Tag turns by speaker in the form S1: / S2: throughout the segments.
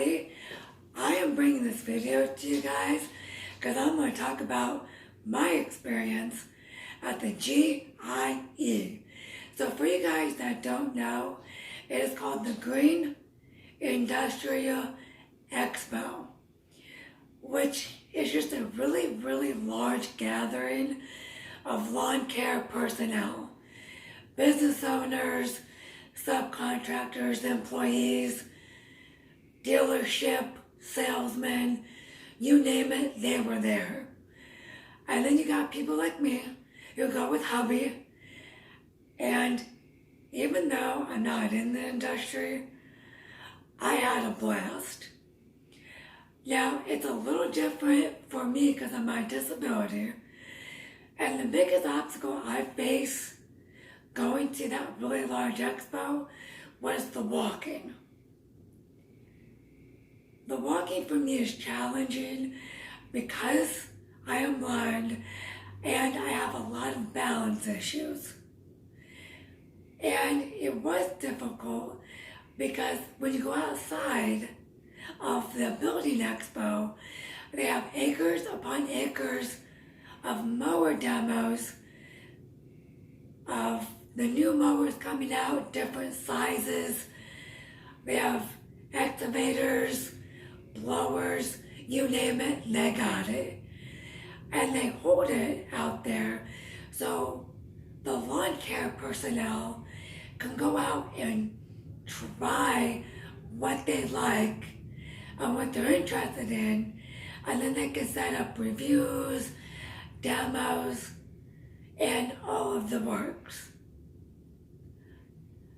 S1: everybody. I am bringing this video to you guys because I'm going to talk about my experience at the G.I.E. So for you guys that don't know, it is called the Green Industrial Expo, which is just a really large gathering of lawn care personnel, business owners, subcontractors, employees, dealership, salesmen, you name it, they were there. And then you got people like me who go with hubby, and even though I'm not in the industry, I had a blast. Now, it's a little different for me because of my disability, and the biggest obstacle I face going to that really large expo was the walking. The walking for me is challenging because I am blind and I have a lot of balance issues. And it was difficult because when you go outside of the building expo, they have acres upon acres of mower demos of the new mowers coming out, different sizes. They have excavators, blowers, you name it, they got it. And they hold it out there so the lawn care personnel can go out and try what they like and what they're interested in, and then they can set up reviews, demos, and all of the works.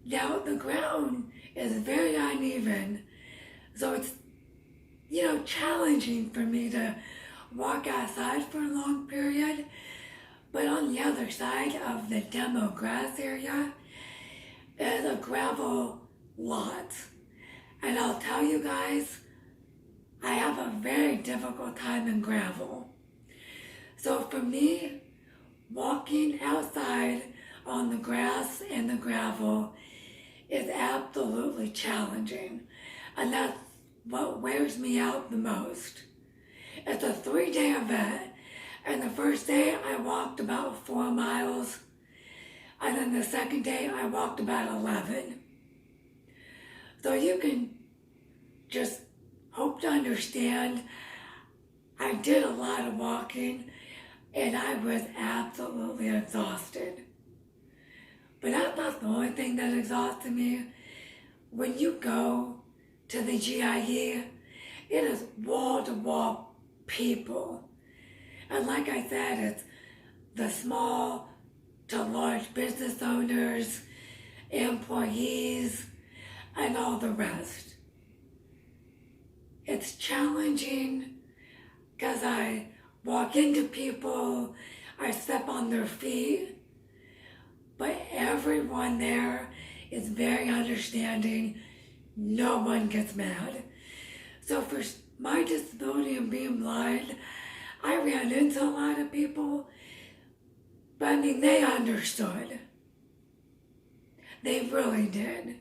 S1: Now, the ground is very uneven, so it's, challenging for me to walk outside for a long period. But on the other side of the demo grass area is a gravel lot. And I'll tell you guys, I have a very difficult time in gravel. So for me, walking outside on the grass and the gravel is absolutely challenging. And that's what wears me out the most. It's a 3-day event, and the first day I walked about 4 miles, and then the second day I walked about 11. So you can just hope to understand, I did a lot of walking, and I was absolutely exhausted. But that's not the only thing that exhausted me. When you go to the G.I.E, it is wall-to-wall people. And like I said, it's the small to large business owners, employees, and all the rest. It's challenging because I walk into people, I step on their feet, but everyone there is very understanding. No one gets mad. So for my disability and being blind, I ran into a lot of people, but they understood. They really did.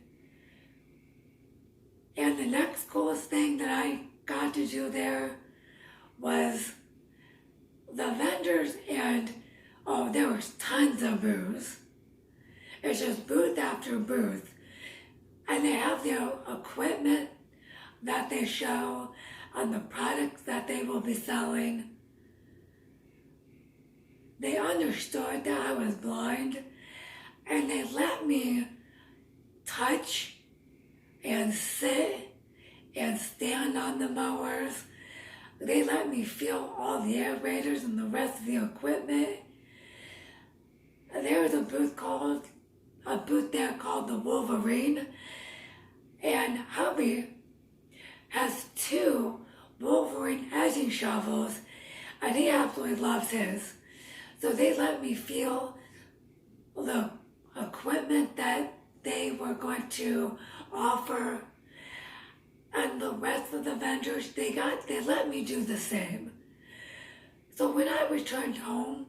S1: And the next coolest thing that I got to do there was the vendors, and there was tons of booths. It's just booth after booth. And they have their equipment that they show and the products that they will be selling. They understood that I was blind, and they let me touch and sit and stand on the mowers. They let me feel all the aerators and the rest of the equipment. There was a booth there called the Wolverine, and hubby has 2 Wolverine edging shovels, and he absolutely loves his. So they let me feel the equipment that they were going to offer, and the rest of the vendors, they let me do the same. So when I returned home,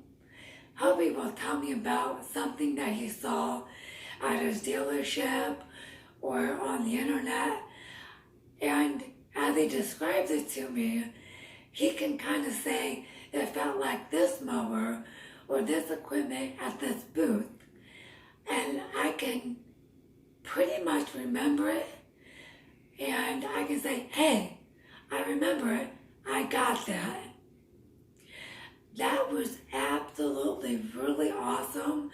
S1: hubby will tell me about something that he saw at his dealership or on the internet, and as he describes it to me, he can kind of say it felt like this mower or this equipment at this booth. And I can pretty much remember it. And I can say, hey, I remember it. I got that. That was absolutely really awesome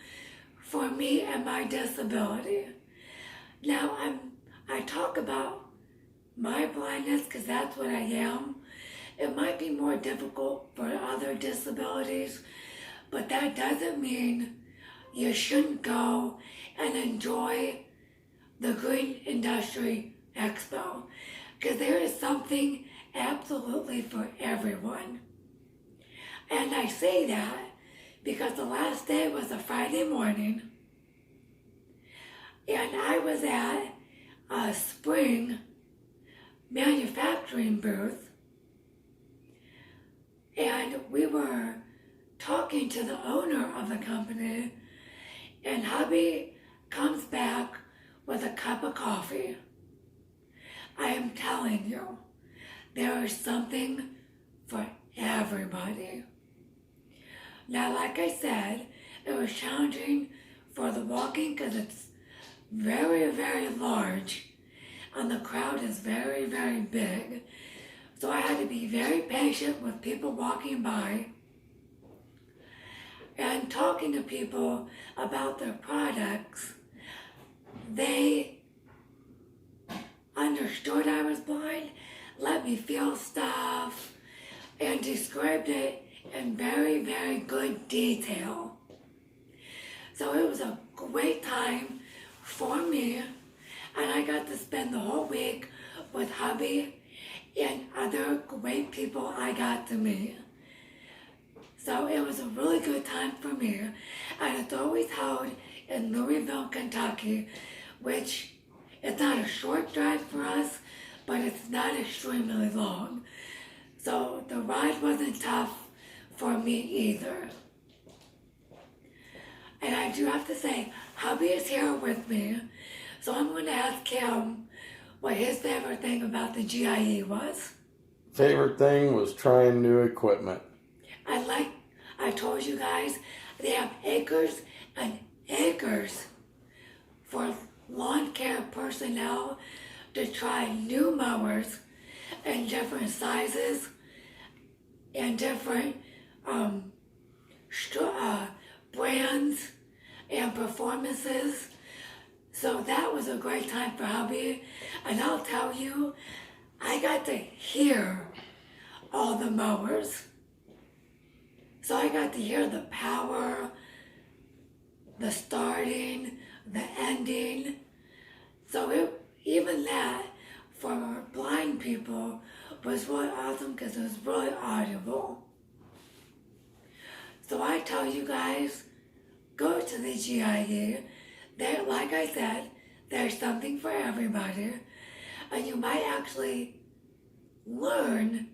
S1: for me and my disability. Now, I talk about my blindness because that's what I am. It might be more difficult for other disabilities, but that doesn't mean you shouldn't go and enjoy the Green Industry Expo, because there is something absolutely for everyone. And I say that because the last day was a Friday morning, and I was at a spring manufacturing booth, and we were talking to the owner of the company, and hubby comes back with a cup of coffee. I am telling you, there is something for everybody. Now, like I said, it was challenging for the walking because it's very, very large and the crowd is very, very big. So I had to be very patient with people walking by and talking to people about their products. They understood I was blind, let me feel stuff, and described it in very, very good detail. So it was a great time for me, and I got to spend the whole week with hubby and other great people I got to meet. So it was a really good time for me, and it's always held in Louisville, Kentucky, which is not a short drive for us, but it's not extremely long. So the ride wasn't tough for me either. And I do have to say, hubby is here with me, so I'm going to ask him what his favorite thing about the G.I.E. was.
S2: Favorite thing was trying new equipment.
S1: I told you guys, they have acres and acres for lawn care personnel to try new mowers in different sizes and different brands and performances. So that was a great time for hubby. And I'll tell you, I got to hear all the mowers. So I got to hear the power, the starting, the ending. So even that, for blind people, was really awesome because it was really audible. So I tell you guys, go to the G.I.E. There, like I said, there's something for everybody. And you might actually learn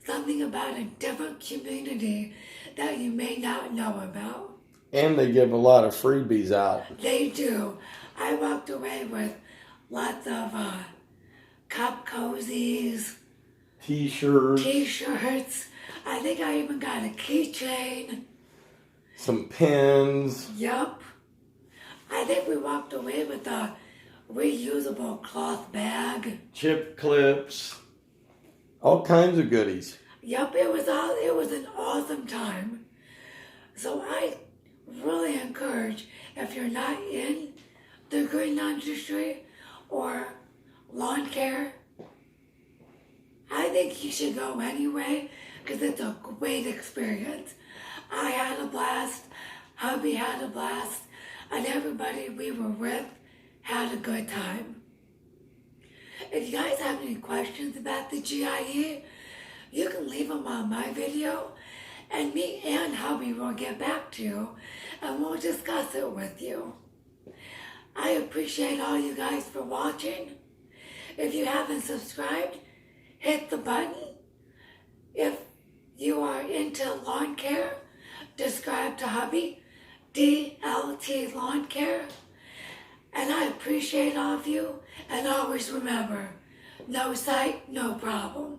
S1: something about a different community that you may not know about.
S2: And they give a lot of freebies out.
S1: They do. I walked away with lots of cup cozies, T-shirts. I think I even got a keychain.
S2: Some pins.
S1: Yup. I think we walked away with a reusable cloth bag.
S2: Chip clips. All kinds of goodies.
S1: Yup, it was an awesome time. So I really encourage, if you're not in the green industry or lawn care, I think you should go anyway because it's a great experience. I had a blast, hubby had a blast, and everybody we were with had a good time. If you guys have any questions about the G.I.E., you can leave them on my video, and me and hubby will get back to you, and we'll discuss it with you. I appreciate all you guys for watching. If you haven't subscribed, hit the button. If you are into lawn care, subscribe to hubby, DLT Lawn Care. And I appreciate all of you, and always remember, No sight, no problem.